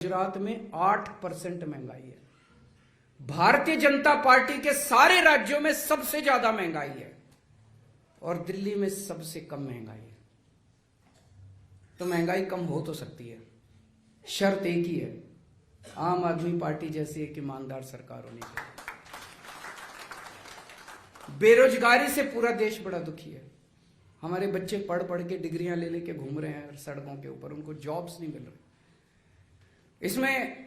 गुजरात में 8% महंगाई है। भारतीय जनता पार्टी के सारे राज्यों में सबसे ज्यादा महंगाई है और दिल्ली में सबसे कम महंगाई है। तो महंगाई कम हो तो सकती है, शर्त एक ही है, आम आदमी पार्टी जैसी एक ईमानदार सरकार होनी चाहिए। बेरोजगारी से पूरा देश बड़ा दुखी है। हमारे बच्चे पढ़ पढ़ के डिग्रियां ले लेके घूम रहे हैं सड़कों के ऊपर, उनको जॉब्स नहीं मिल रहे। इसमें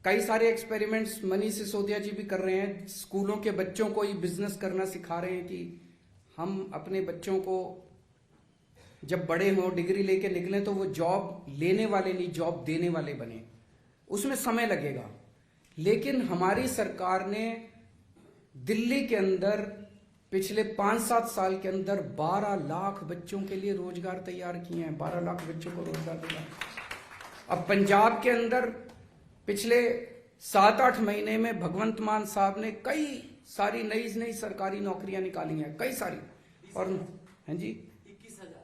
कई सारे एक्सपेरिमेंट्स मनीष सिसोदिया जी भी कर रहे हैं। स्कूलों के बच्चों को ही बिजनेस करना सिखा रहे हैं कि हम अपने बच्चों को जब बड़े हों, डिग्री लेके निकले तो वो जॉब लेने वाले नहीं, जॉब देने वाले बने। उसमें समय लगेगा, लेकिन हमारी सरकार ने दिल्ली के अंदर पिछले 5-7 साल के अंदर 12 लाख बच्चों के लिए रोजगार तैयार किए हैं। 12 लाख बच्चों को रोजगार दिया। अब पंजाब के अंदर पिछले 7-8 महीने में भगवंत मान साहब ने कई सारी नई सरकारी नौकरियां निकाली हैं, कई सारी। और हैं जी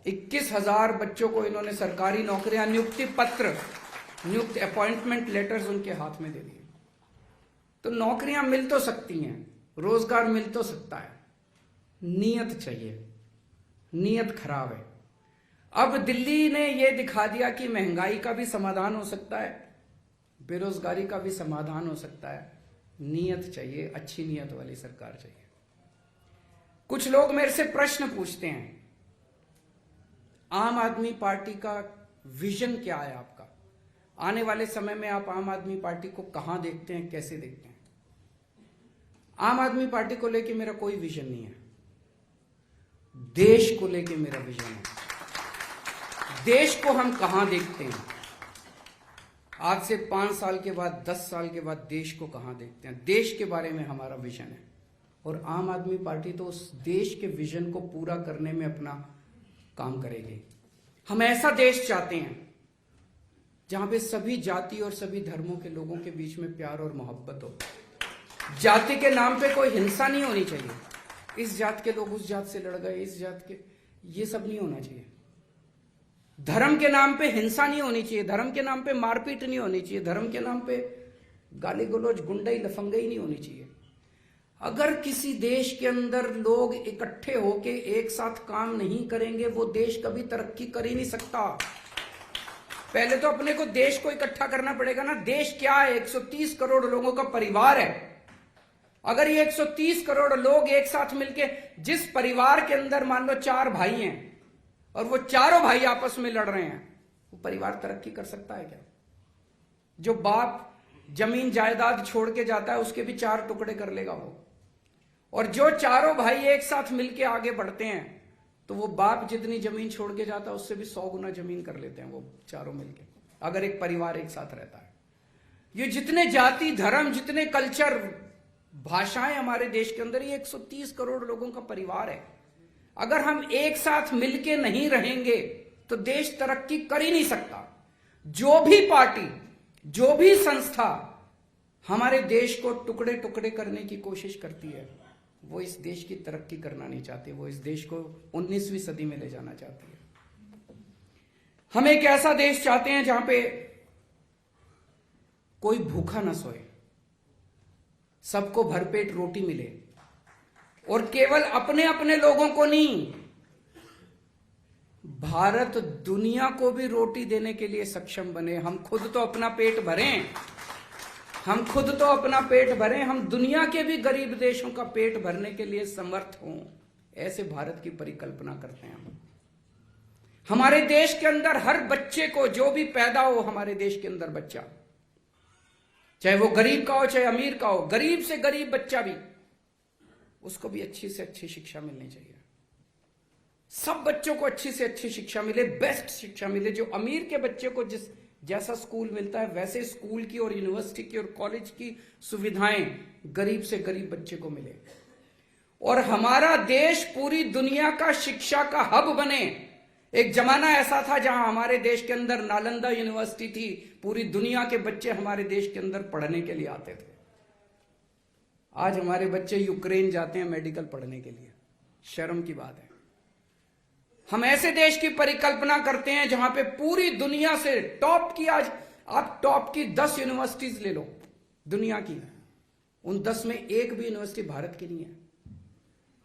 21,000 बच्चों को इन्होंने सरकारी नौकरियां, नियुक्ति पत्र, नियुक्त अपॉइंटमेंट लेटर्स उनके हाथ में दे दिए। तो नौकरियां मिल तो सकती हैं, रोजगार मिल तो सकता है, नीयत चाहिए। नीयत खराब है। अब दिल्ली ने यह दिखा दिया कि महंगाई का भी समाधान हो सकता है, बेरोजगारी का भी समाधान हो सकता है। नीयत चाहिए, अच्छी नीयत वाली सरकार चाहिए। कुछ लोग मेरे से प्रश्न पूछते हैं, आम आदमी पार्टी का विजन क्या है आपका? आने वाले समय में आप आम आदमी पार्टी को कहां देखते हैं, कैसे देखते हैं? आम आदमी पार्टी को लेके मेरा कोई विजन नहीं है, देश को लेके मेरा विजन है। देश को हम कहां देखते हैं? आज से 5 साल के बाद, 10 साल के बाद देश को कहां देखते हैं? देश के बारे में हमारा विजन है। और आम आदमी पार्टी तो उस देश के विजन को पूरा करने में अपना काम करेगी। हम ऐसा देश चाहते हैं जहां पे सभी जाति और सभी धर्मों के लोगों के बीच में प्यार और मोहब्बत हो। जाति के नाम पे कोई हिंसा नहीं होनी चाहिए। इस जात के लोग उस जात से लड़ गए, इस जात के, ये सब नहीं होना चाहिए। धर्म के नाम पे हिंसा नहीं होनी चाहिए, धर्म के नाम पे मारपीट नहीं होनी चाहिए, धर्म के नाम पे गाली गलौज, गुंडई लफंगई नहीं होनी चाहिए। अगर किसी देश के अंदर लोग इकट्ठे होके एक साथ काम नहीं करेंगे, वो देश कभी तरक्की कर ही नहीं सकता। पहले तो अपने को, देश को इकट्ठा करना पड़ेगा ना। देश क्या है? 130 करोड़ लोगों का परिवार है। अगर ये 130 करोड़ लोग एक साथ मिलके, जिस परिवार के अंदर मान लो 4 भाई हैं और वो चारों भाई आपस में लड़ रहे हैं, वो परिवार तरक्की कर सकता है क्या? जो बाप जमीन जायदाद छोड़ के जाता है उसके भी 4 टुकड़े कर लेगा वो। और जो चारों भाई एक साथ मिलके आगे बढ़ते हैं तो वो बाप जितनी जमीन छोड़ के जाता है उससे भी 100 गुना जमीन कर लेते हैं वो चारों मिलके, अगर एक परिवार एक साथ रहता है। ये जितने जाति, धर्म, जितने कल्चर, भाषाएं हमारे देश के अंदर, ये 130 करोड़ लोगों का परिवार है। अगर हम एक साथ मिलके नहीं रहेंगे तो देश तरक्की कर ही नहीं सकता। जो भी पार्टी, जो भी संस्था हमारे देश को टुकड़े टुकड़े करने की कोशिश करती है, वो इस देश की तरक्की करना नहीं चाहती, वो इस देश को 19वीं सदी में ले जाना चाहती है। हम एक ऐसा देश चाहते हैं जहां पे कोई भूखा ना सोए, सबको भरपेट रोटी मिले, और केवल अपने अपने लोगों को नहीं, भारत दुनिया को भी रोटी देने के लिए सक्षम बने। हम खुद तो अपना पेट भरें, हम खुद तो अपना पेट भरें, हम दुनिया के भी गरीब देशों का पेट भरने के लिए समर्थ हों। ऐसे भारत की परिकल्पना करते हैं हम। हमारे देश के अंदर हर बच्चे को, जो भी पैदा हो हमारे देश के अंदर बच्चा, चाहे वो गरीब का हो चाहे अमीर का हो, गरीब से गरीब बच्चा भी, उसको भी अच्छी से अच्छी शिक्षा मिलनी चाहिए। सब बच्चों को अच्छी से अच्छी शिक्षा मिले, बेस्ट शिक्षा मिले। जो अमीर के बच्चे को जैसा स्कूल मिलता है वैसे स्कूल की और यूनिवर्सिटी की और कॉलेज की सुविधाएं गरीब से गरीब बच्चे को मिले। और हमारा देश पूरी दुनिया का शिक्षा का हब बने। एक जमाना ऐसा था जहां हमारे देश के अंदर नालंदा यूनिवर्सिटी थी, पूरी दुनिया के बच्चे हमारे देश के अंदर पढ़ने के लिए आते थे। आज हमारे बच्चे यूक्रेन जाते हैं मेडिकल पढ़ने के लिए, शर्म की बात है। हम ऐसे देश की परिकल्पना करते हैं जहां पे पूरी दुनिया से टॉप की आज आप टॉप की 10 यूनिवर्सिटीज ले लो दुनिया की, उन 10 में एक भी यूनिवर्सिटी भारत की नहीं है।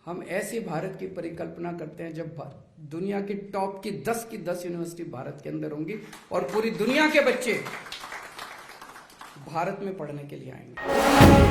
हम ऐसे भारत की परिकल्पना करते हैं जब दुनिया की टॉप की 10 यूनिवर्सिटी भारत के अंदर होंगी और पूरी दुनिया के बच्चे भारत में पढ़ने के लिए आएंगे।